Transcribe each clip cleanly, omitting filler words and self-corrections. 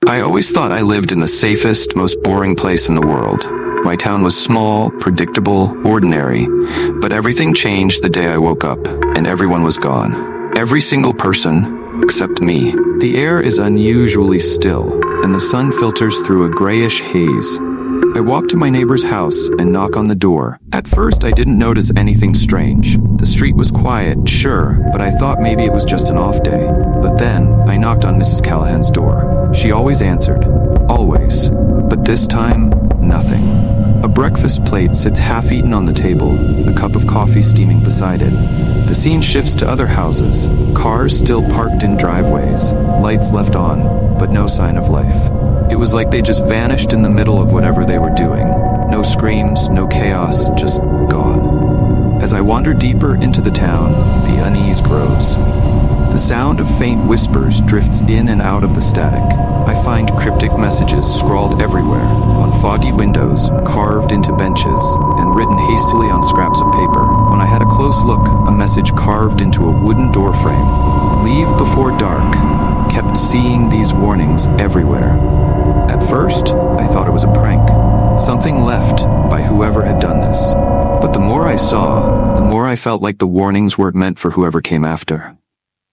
I always thought I lived in the safest, most boring place in the world. My town was small, predictable, ordinary, but everything changed the day I woke up, and everyone was gone. Every single person, except me. The air is unusually still, and the sun filters through a grayish haze. I walk to my neighbor's house and knock on the door. At first, I didn't notice anything strange. The street was quiet, sure, but I thought maybe it was just an off day. But then, I knocked on Mrs. Callahan's door. She always answered. Always. But this time, nothing. A breakfast plate sits half-eaten on the table, a cup of coffee steaming beside it. The scene shifts to other houses. Cars still parked in driveways, lights left on, but no sign of life. It was like they just vanished in the middle of whatever they were doing. No screams, no chaos, just gone. As I wander deeper into the town, the unease grows. The sound of faint whispers drifts in and out of the static. I find cryptic messages scrawled everywhere, on foggy windows, carved into benches, and written hastily on scraps of paper. When I had a close look, a message carved into a wooden doorframe. Leave before dark. Kept seeing these warnings everywhere. At first, I thought it was a prank. Something left by whoever had done this. But the more I saw, the more I felt like the warnings weren't meant for whoever came after.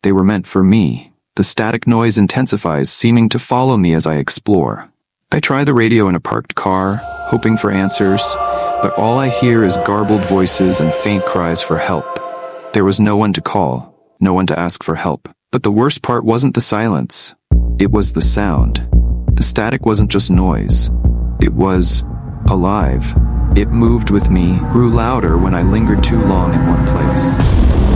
They were meant for me. The static noise intensifies, seeming to follow me as I explore. I try the radio in a parked car, hoping for answers, but all I hear is garbled voices and faint cries for help. There was no one to call, no one to ask for help. But the worst part wasn't the silence. It was the sound. The static wasn't just noise. It was alive. It moved with me, grew louder when I lingered too long in one place.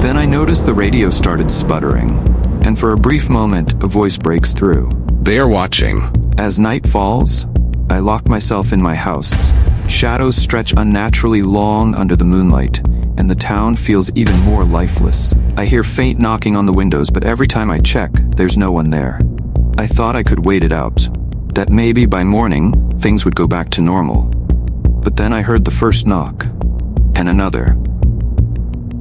Then I noticed the radio started sputtering, and for a brief moment, a voice breaks through. They are watching. As night falls, I lock myself in my house. Shadows stretch unnaturally long under the moonlight, and the town feels even more lifeless. I hear faint knocking on the windows, but every time I check, there's no one there. I thought I could wait it out, that maybe by morning, things would go back to normal. But then I heard the first knock, and another,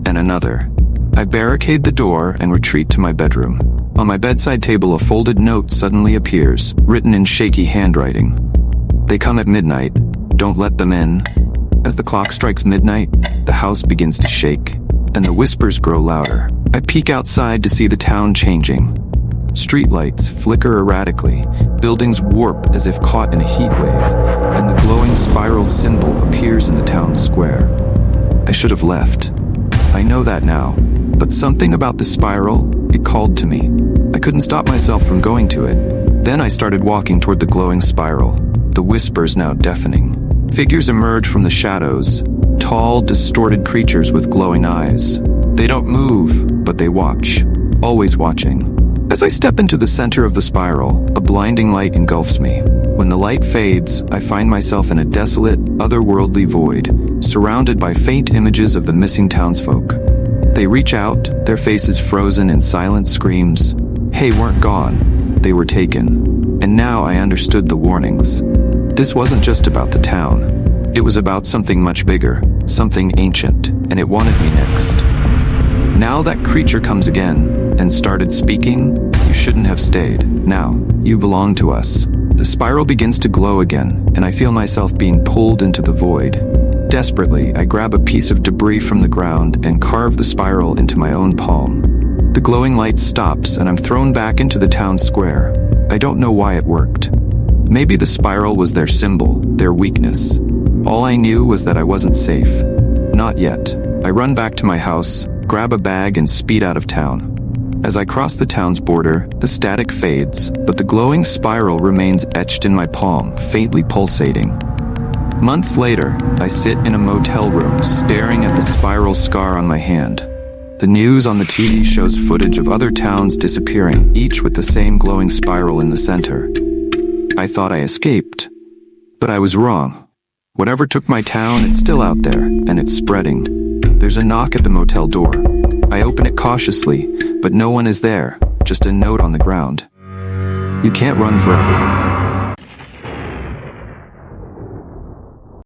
and another. I barricade the door and retreat to my bedroom. On my bedside table, a folded note suddenly appears, written in shaky handwriting. They come at midnight. Don't let them in. As the clock strikes midnight, the house begins to shake, and the whispers grow louder. I peek outside to see the town changing. Streetlights flicker erratically, buildings warp as if caught in a heat wave, and the glowing spiral symbol appears in the town square. I should have left. I know that now, but something about the spiral, it called to me. I couldn't stop myself from going to it. Then I started walking toward the glowing spiral, the whispers now deafening. Figures emerge from the shadows, tall, distorted creatures with glowing eyes. They don't move, but they watch, always watching. As I step into the center of the spiral, a blinding light engulfs me. When the light fades, I find myself in a desolate, otherworldly void, surrounded by faint images of the missing townsfolk. They reach out, their faces frozen in silent screams. Hey, weren't gone. They were taken. And now I understood the warnings. This wasn't just about the town. It was about something much bigger, something ancient, and it wanted me next. Now that creature comes again, and started speaking. You shouldn't have stayed. Now, you belong to us. The spiral begins to glow again, and I feel myself being pulled into the void. Desperately, I grab a piece of debris from the ground and carve the spiral into my own palm. The glowing light stops, and I'm thrown back into the town square. I don't know why it worked. Maybe the spiral was their symbol, their weakness. All I knew was that I wasn't safe. Not yet. I run back to my house, grab a bag, and speed out of town. As I cross the town's border, the static fades, but the glowing spiral remains etched in my palm, faintly pulsating. Months later, I sit in a motel room, staring at the spiral scar on my hand. The news on the TV shows footage of other towns disappearing, each with the same glowing spiral in the center. I thought I escaped, but I was wrong. Whatever took my town, it's still out there, and it's spreading. There's a knock at the motel door. I open it cautiously, but no one is there, just a note on the ground. You can't run forever.